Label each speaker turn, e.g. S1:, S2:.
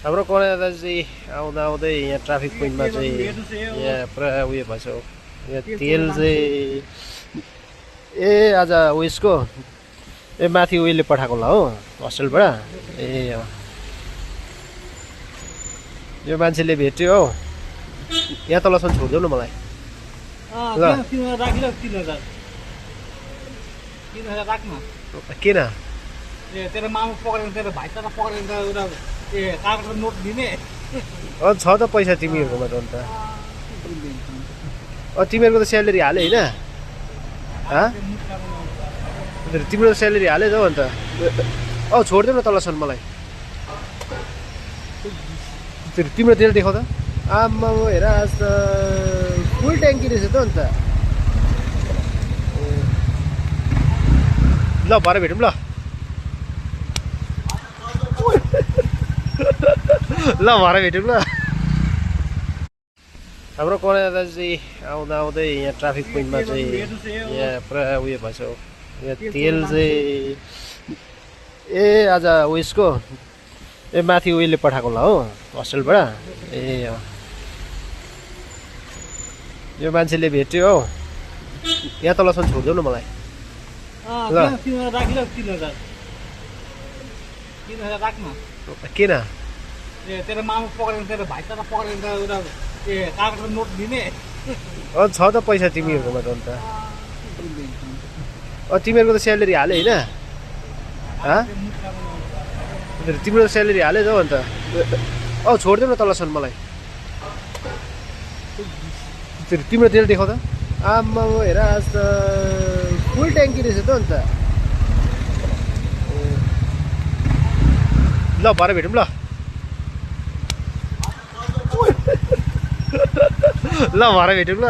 S1: हाम्रो कन्या दाजु आउँदा आउँदै यहाँ ट्राफिक पोइन्टमा चाहिँ यहाँ पुरा उयो भएछ हौ। यहाँ तेल चाहिँ आज उयसको माथि उयोले पठाएको होला हो हस्टेलबाट। यो मान्छेले भेट्यो हौ। यहाँ तलसम्म छोडिदेऊ न मलाई ल। किन
S2: तेरो मामा पक्रेर तेरो भाइ तर पक्रेर एउटा कागजको नोट दिने
S1: छ त पैसा तिमीहरूकोमा त अन्त। तिमीहरूको त स्यालेरी हाल्यो होइन? तिम्रो त स्यालेरी हाल्यो त अन्त। छोडिदेऊ न तलसम्म मलाई। तिम्रो तेल देखाउ त। आम्मा हेर आज त फुल ट्याङ्की रहेछ त अन्त। ल भरे भेटौँ ल। ल भरे भेटौँ ल। हाम्रो कन्या दाजु आउँदा आउँदै यहाँ ट्राफिक पोइन्टमा चाहिँ यहाँ पुरा उयो भएछ हौ। यहाँ तेल चाहिँ आज उयसको माथि उयोले पठाएको होला हो हस्टेलबाट। यो मान्छेले भेट्यो हौ। यहाँ तलसम्म छोडिदेऊ न मलाई ल। किन
S2: तेरो मामा पक्रेर तेरो भाइ तर पक्रेर एउटा कागजको नोट दिने
S1: छ त पैसा तिमीहरूकोमा त अन्त। तिमीहरूको त स्यालेरी हाल्यो होइन? तिम्रो त स्यालेरी हाल्यो त अन्त। छोडिदेऊ न तलसम्म मलाई। तिम्रो तेल देखाउ त। आम्मा हेर आज त फुल ट्याङ्की रहेछ त अन्त। ल भरे भेटौँ ल। ल भरे भेटौँ ल।